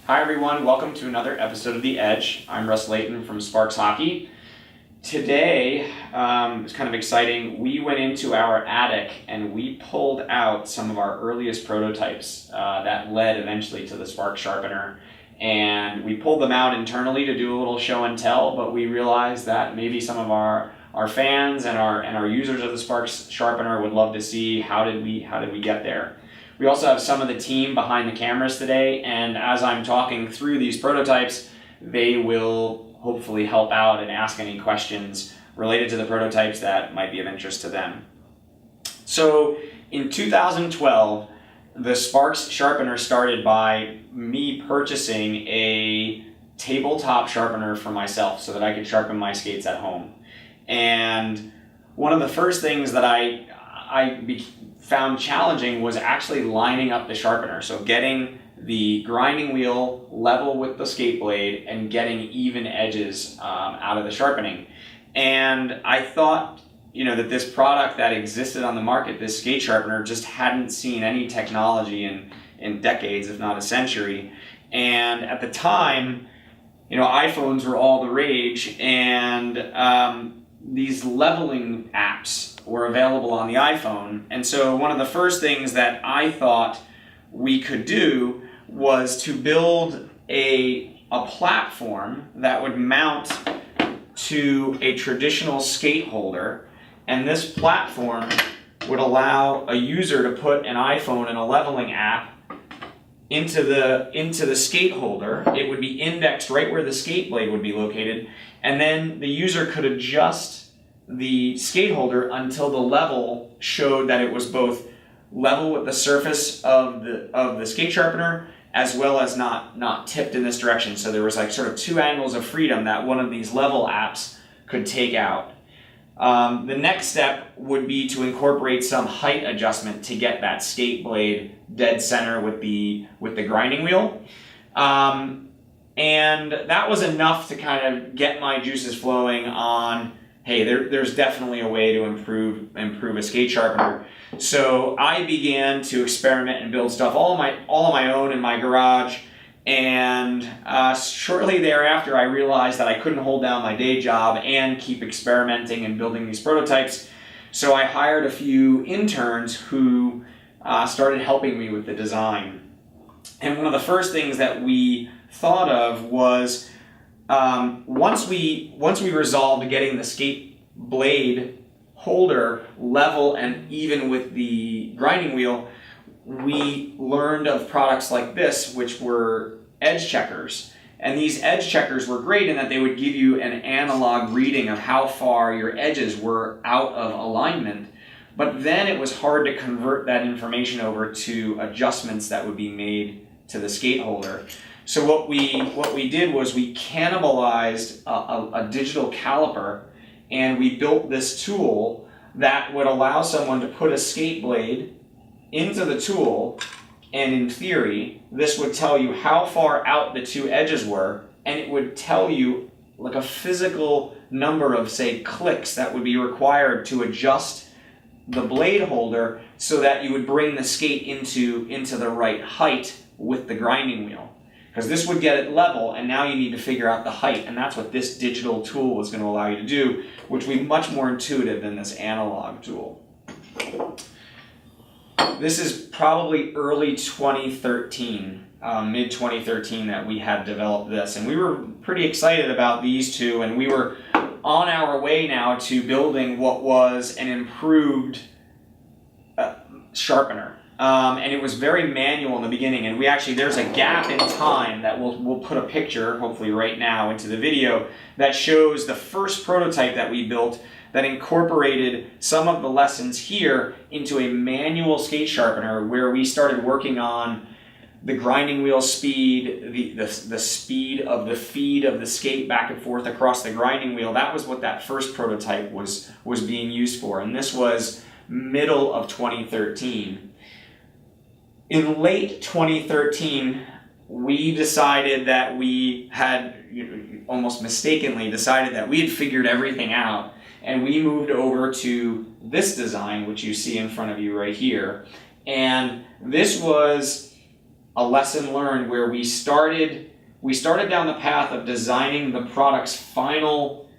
Hi everyone, welcome to another episode of The Edge. I'm Russ Layton from Sparx Hockey. Today, it's kind of exciting. We went into our attic and we pulled out some of our earliest prototypes that led eventually to the Sparx Sharpener. And we pulled them out internally to do a little show and tell, but we realized that maybe some of our fans and our users of the Sparx Sharpener would love to see how did we get there. We also have some of the team behind the cameras today, and as I'm talking through these prototypes, they will hopefully help out and ask any questions related to the prototypes that might be of interest to them. So in 2012, the Sparx Sharpener started by me purchasing a tabletop sharpener for myself so that I could sharpen my skates at home. And one of the first things that I found challenging was actually lining up the sharpener. So getting the grinding wheel level with the skate blade and getting even edges out of the sharpening. And I thought, that this product that existed on the market, this skate sharpener, just hadn't seen any technology in decades, if not a century. And at the time, iPhones were all the rage, and these leveling apps were available on the iPhone. And so one of the first things that I thought we could do was to build a platform that would mount to a traditional skate holder, and this platform would allow a user to put an iPhone and a leveling app into the skate holder. It would be indexed right where the skate blade would be located, and then the user could adjust the skate holder until the level showed that it was both level with the surface of the skate sharpener as well as not tipped in this direction. So there was like sort of two angles of freedom that one of these level apps could take out. The next step would be to incorporate some height adjustment to get that skate blade dead center with the grinding wheel. And that was enough to kind of get my juices flowing on, hey, there's definitely a way to improve a skate sharpener. So I began to experiment and build stuff all on my own in my garage. And shortly thereafter, I realized that I couldn't hold down my day job and keep experimenting and building these prototypes. So I hired a few interns who started helping me with the design. And one of the first things that we thought of was once we resolved getting the skate blade holder level and even with the grinding wheel, we learned of products like this, which were edge checkers. And these edge checkers were great in that they would give you an analog reading of how far your edges were out of alignment. But then it was hard to convert that information over to adjustments that would be made to the skate holder. So what we did was we cannibalized a digital caliper, and we built this tool that would allow someone to put a skate blade into the tool, and in theory, this would tell you how far out the two edges were, and it would tell you like a physical number of, say, clicks that would be required to adjust the blade holder so that you would bring the skate into the right height with the grinding wheel. Because this would get it level, and now you need to figure out the height, and that's what this digital tool was going to allow you to do, which would be much more intuitive than this analog tool. This is probably early 2013, mid-2013 that we had developed this, and we were pretty excited about these two, and we were on our way now to building what was an improved sharpener. And it was very manual in the beginning, and there's a gap in time that we'll put a picture, hopefully right now, into the video that shows the first prototype that we built that incorporated some of the lessons here into a manual skate sharpener, where we started working on the grinding wheel speed, the speed of the feed of the skate back and forth across the grinding wheel. That was what that first prototype was being used for, and this was middle of 2013. In late 2013, we decided that we had, almost mistakenly decided that we had figured everything out, and we moved over to this design, which you see in front of you right here. And this was a lesson learned where we started down the path of designing the product's final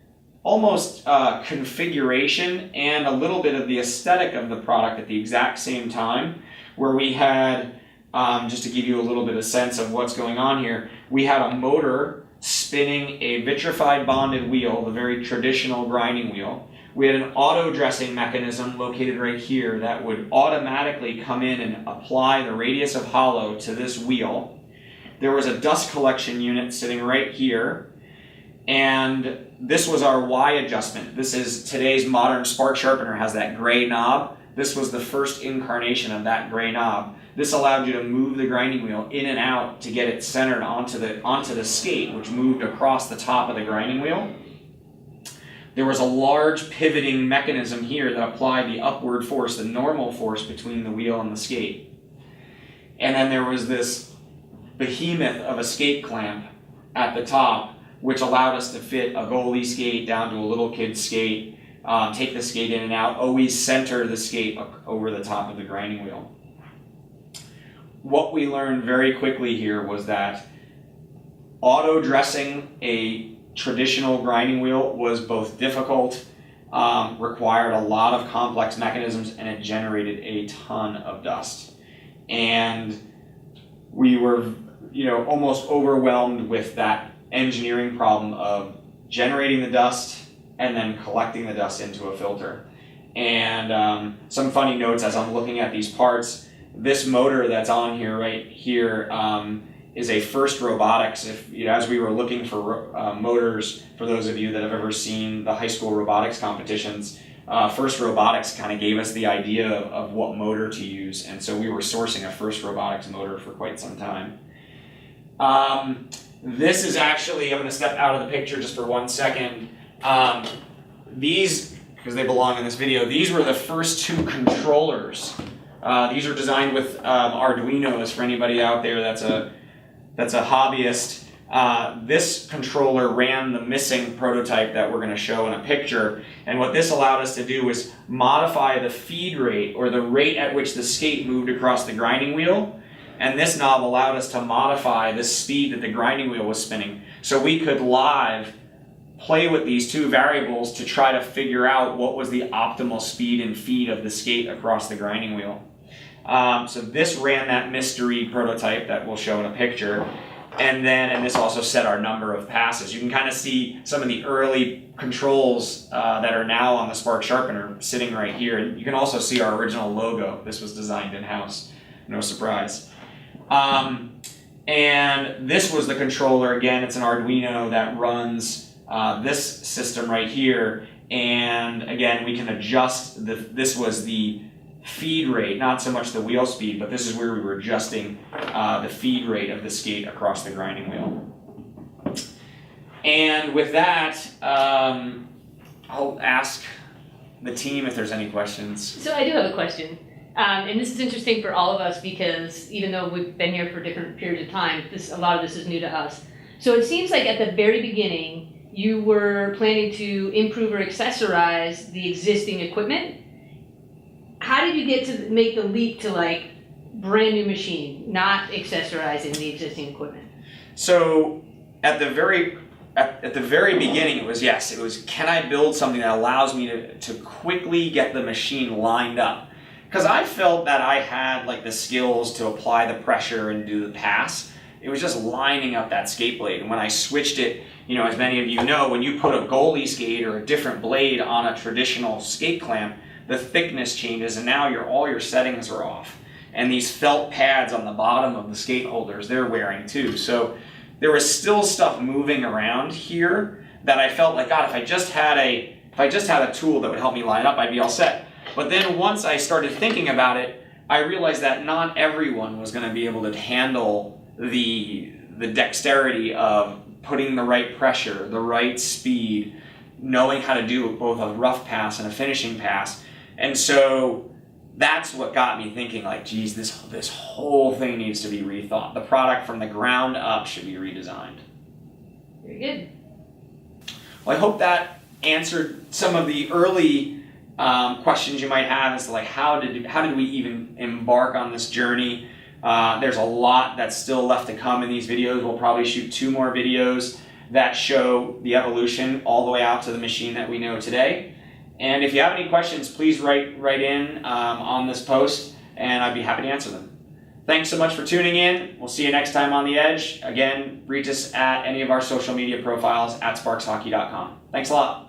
almost configuration and a little bit of the aesthetic of the product at the exact same time, where we had, just to give you a little bit of sense of what's going on here, we had a motor spinning a vitrified bonded wheel, the very traditional grinding wheel. We had an auto dressing mechanism located right here that would automatically come in and apply the radius of hollow to this wheel. There was a dust collection unit sitting right here, and this was our Y adjustment. This is today's modern Sparx Sharpener, has that gray knob. This was the first incarnation of that gray knob. This allowed you to move the grinding wheel in and out to get it centered onto the skate, which moved across the top of the grinding wheel. There was a large pivoting mechanism here that applied the upward force, the normal force between the wheel and the skate. And then there was this behemoth of a skate clamp at the top, which allowed us to fit a goalie skate down to a little kid's skate, take the skate in and out, always center the skate over the top of the grinding wheel. What we learned very quickly here was that auto-dressing a traditional grinding wheel was both difficult, required a lot of complex mechanisms, and it generated a ton of dust. And we were, almost overwhelmed with that engineering problem of generating the dust and then collecting the dust into a filter. And some funny notes as I'm looking at these parts. This motor that's on here, right here, is a First Robotics. As we were looking for motors, for those of you that have ever seen the high school robotics competitions, First Robotics kind of gave us the idea of what motor to use, and so we were sourcing a First Robotics motor for quite some time. This is actually, I'm going to step out of the picture just for 1 second. These, because they belong in this video, these were the first two controllers. These are designed with Arduinos for anybody out there that's a hobbyist. This controller ran the missing prototype that we're going to show in a picture, and what this allowed us to do was modify the feed rate, or the rate at which the skate moved across the grinding wheel, and this knob allowed us to modify the speed that the grinding wheel was spinning. So we could live play with these two variables to try to figure out what was the optimal speed and feed of the skate across the grinding wheel. So this ran that mystery prototype that we'll show in a picture. And this also set our number of passes. You can kind of see some of the early controls that are now on the Sparx Sharpener sitting right here. You can also see our original logo. This was designed in-house, no surprise. And this was the controller. Again, it's an Arduino that runs this system right here. And again, we can adjust, this was the feed rate, not so much the wheel speed, but this is where we were adjusting the feed rate of the skate across the grinding wheel. And with that, I'll ask the team if there's any questions. So I do have a question. And this is interesting for all of us because even though we've been here for different periods of time, a lot of this is new to us. So it seems like at the very beginning, you were planning to improve or accessorize the existing equipment. How did you get to make the leap to like brand new machine, not accessorizing the existing equipment? So at the very beginning, it was can I build something that allows me to quickly get the machine lined up? Because I felt that I had like the skills to apply the pressure and do the pass. It was just lining up that skate blade. And when I switched it, as many of you know, when you put a goalie skate or a different blade on a traditional skate clamp, the thickness changes, and now all your settings are off. And these felt pads on the bottom of the skate holders, they're wearing too. So there was still stuff moving around here that I felt like, God, if I just had a tool that would help me line up, I'd be all set. But then once I started thinking about it, I realized that not everyone was going to be able to handle the dexterity of putting the right pressure, the right speed, knowing how to do both a rough pass and a finishing pass. And so that's what got me thinking, like, geez, this whole thing needs to be rethought. The product from the ground up should be redesigned. Very good. Well, I hope that answered some of the early questions you might have as to like how did we even embark on this journey. There's a lot that's still left to come in these videos. We'll probably shoot 2 more videos that show the evolution all the way out to the machine that we know today. And if you have any questions, please write in on this post, and I'd be happy to answer them. Thanks so much for tuning in. We'll see you next time on The Edge. Again, reach us at any of our social media profiles at sparxhockey.com. Thanks a lot.